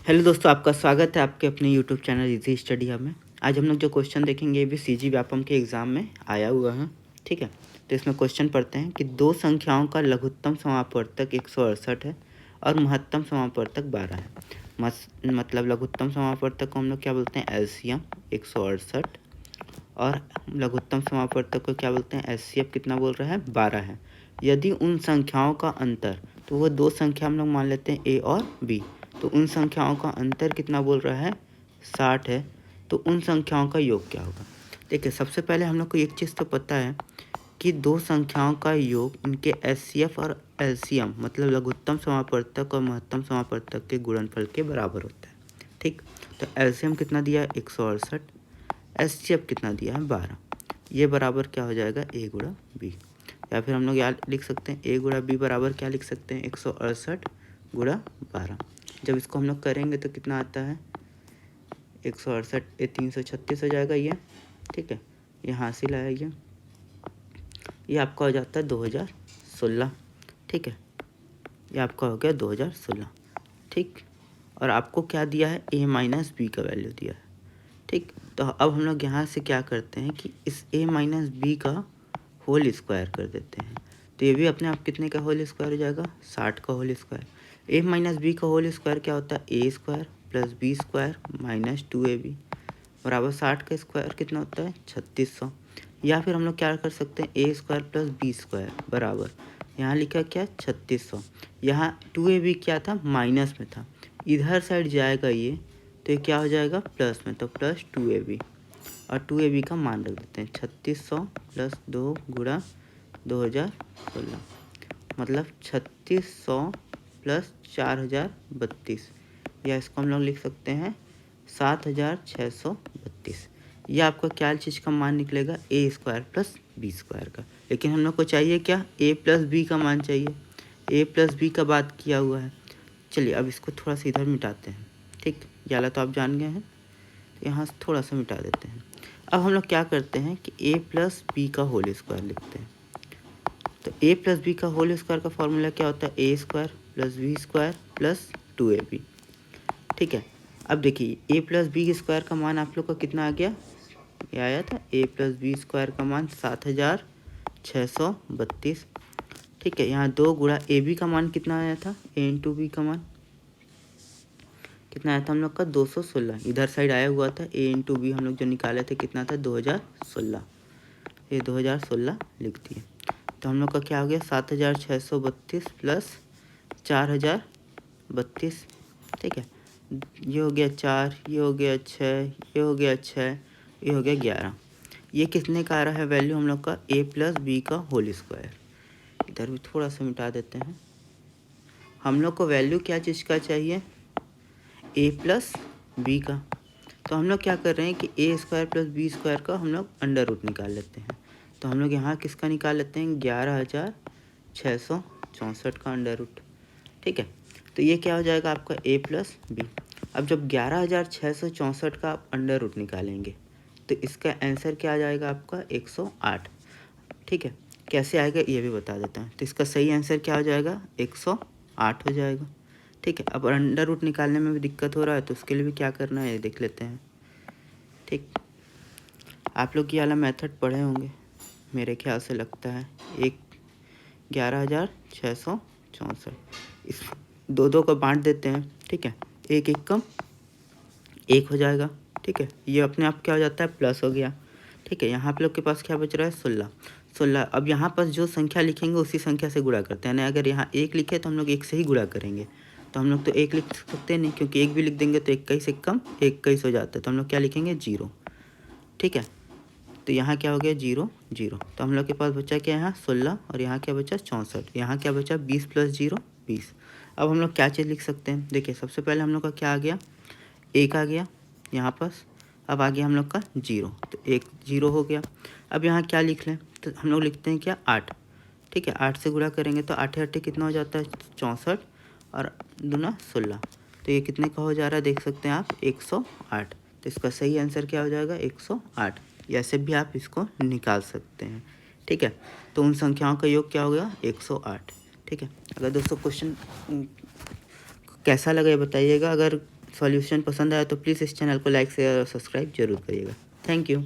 Hello दोस्तों, आपका स्वागत है आपके अपने YouTube channel easy study hub में। आज हम लोग जो क्वेश्चन देखेंगे ये भी सीजी व्यापम के एग्ज़ाम में आया हुआ है। ठीक है, तो इसमें क्वेश्चन पढ़ते हैं कि दो संख्याओं का लघुत्तम समापवर्तक 168 है और महत्तम समापवर्तक 12 है। मतलब लघुत्तम समापवर्तक को हम लोग क्या बोलते हैं, एलसीएम 168, और लघुत्तम समापवर्तक को क्या बोलते हैं, एचसीएफ कितना बोल रहा है, 12 है। यदि उन संख्याओं का अंतर, तो वो दो संख्या हम लोग मान लेते हैं ए और बी, तो उन संख्याओं का अंतर कितना बोल रहा है, 60 है। तो उन संख्याओं का योग क्या होगा। देखिए, सबसे पहले हम लोग को एक चीज़ तो पता है कि दो संख्याओं का योग इनके एचसीएफ और एलसीएम मतलब लघुत्तम समापवर्तक और महत्तम समापवर्तक के गुणनफल के बराबर होता है। ठीक, तो एलसीएम कितना दिया है, 168, एचसीएफ कितना दिया है, 12। ये बराबर क्या हो जाएगा, ए गुणा बी, या फिर हम लोग याद लिख सकते हैं ए गुणा बी बराबर क्या लिख सकते हैं, 168 गुणा 12। जब इसको हम लोग करेंगे तो कितना आता है, 168 ये 336 हो जाएगा ये। ठीक है, ये हासिल आया, ये आपका हो जाता है 2016। ठीक है, ये आपका हो गया 2016। ठीक, और आपको क्या दिया है, a माइनस बी का वैल्यू दिया है। ठीक, तो अब हम लोग यहाँ से क्या करते हैं कि इस a माइनस बी का होल स्क्वायर कर देते हैं। तो ये भी अपने आप कितने का होल स्क्वायर हो जाएगा, 60 का whole square. a minus B का होल स्क्वायर क्या होता है, A square plus B square minus 2ab बराबर 60 का स्क्वायर कितना होता है, 3600। या फिर हम लोग क्या कर सकते हैं, ए स्क्वायर प्लस बी स्क्वायर बराबर, यहाँ लिखा क्या, 3600। यहाँ 2ab क्या था, माइनस में था, इधर साइड जाएगा ये, तो ये क्या हो जाएगा, प्लस में, तो प्लस 2ab, और 2ab का मान रख देते हैं 3600 प्लस 2 गुणा 2016, मतलब 3600 प्लस 4032, या इसको हम लोग लिख सकते हैं 7632। ये आपका क्या चीज़ का मान निकलेगा, ए स्क्वायर प्लस बी स्क्वायर का। लेकिन हम लोग को चाहिए क्या, ए प्लस बी का मान चाहिए, ए प्लस बी का बात किया हुआ है। चलिए अब इसको थोड़ा सा इधर मिटाते हैं। ठीक, ये वाला तो आप जान गए हैं, तो यहाँ से थोड़ा सा मिटा देते हैं। अब हम लोग क्या करते हैं कि ए प्लस बी का होल स्क्वायर लिखते हैं। तो ए प्लस बी का होल स्क्वायर का फॉर्मूला क्या होता है, A square plus B square plus 2ab। ठीक है, अब देखिए ए प्लस बी स्क्वायर का मान आप लोग का कितना आ गया, ये आया था ए प्लस बी स्क्वायर का मान 7632। ठीक है, यहाँ 2 गुणा ए बी का मान कितना आया था, ए इंटू बी का मान कितना आया था हम लोग का, 216। इधर साइड आया हुआ था, ए इंटू बी हम लोग जो निकाले थे कितना था, 2016। ये 2016 लिख दिए। तो हम लोग का क्या हो गया, 7632 प्लस 4032। ठीक है, ये हो गया 4, ये हो गया 6, ये हो गया 6, ये हो गया 11। ये कितने का आ रहा है वैल्यू हम लोग का, a प्लस बी का होल स्क्वायर। इधर भी थोड़ा सा मिटा देते हैं। हम लोग को वैल्यू क्या चीज़ का चाहिए, a प्लस बी का। तो हम लोग क्या कर रहे हैं कि ए स्क्वायर प्लस बी स्क्वायर का हम लोग अंडर रूट निकाल लेते हैं। तो हम लोग यहाँ किसका निकाल लेते हैं, 11664 का अंडर रूट। ठीक है, तो ये क्या हो जाएगा आपका a प्लस बी। अब जब 11664 का आप अंडर रूट निकालेंगे तो इसका आंसर क्या आ जाएगा आपका, 108। ठीक है, कैसे आएगा ये भी बता देता हूँ। तो इसका सही आंसर क्या हो जाएगा, 108 हो जाएगा। ठीक है, अब अंडर रूट निकालने में भी दिक्कत हो रहा है तो उसके लिए भी क्या करना है ये देख लेते हैं। ठीक, आप लोग ये वाला मेथड पढ़े होंगे मेरे ख्याल से, लगता है 11664। इस दो को बांट देते हैं। ठीक है, एक एक कम एक हो जाएगा। ठीक है, ये अपने आप क्या हो जाता है, प्लस हो गया। ठीक है, यहाँ आप लोग के पास क्या बच रहा है, 16। अब यहाँ पर जो संख्या लिखेंगे उसी संख्या से गुणा करते हैं, यानी अगर यहाँ एक लिखे तो हम लोग एक से ही गुणा करेंगे। तो हम लोग तो एक लिख सकते नहीं, क्योंकि एक भी लिख देंगे तो 21 एक कम 21 हो जाता है। तो हम लोग क्या लिखेंगे, 0। ठीक है, तो यहाँ क्या हो गया, 0 0। तो हम लोग के पास बचा क्या, यहाँ 16, और यहाँ क्या बचा, 64। यहाँ क्या बचा, 20 प्लस 0 20। अब हम लोग क्या चीज़ लिख सकते हैं, देखिए सबसे पहले हम लोग का क्या आ गया, एक आ गया यहाँ पास। अब आ गया हम लोग का 0, तो एक 0 हो गया। अब यहाँ क्या लिख लें, तो हम लोग लिखते हैं क्या, 8। ठीक है, 8 से गुणा करेंगे तो 8 8 कितना हो जाता है, 64, और दूना 16। तो ये कितने का हो जा रहा है, देख सकते हैं आप, 108। तो इसका सही आंसर क्या हो जाएगा, 108। ऐसे भी आप इसको निकाल सकते हैं। ठीक है, तो उन संख्याओं का योग क्या हो गया, 108। ठीक है, अगर दोस्तों क्वेश्चन कैसा लगा ये बताइएगा। अगर सॉल्यूशन पसंद आया तो प्लीज़ इस चैनल को लाइक शेयर और सब्सक्राइब जरूर करिएगा। Thank you.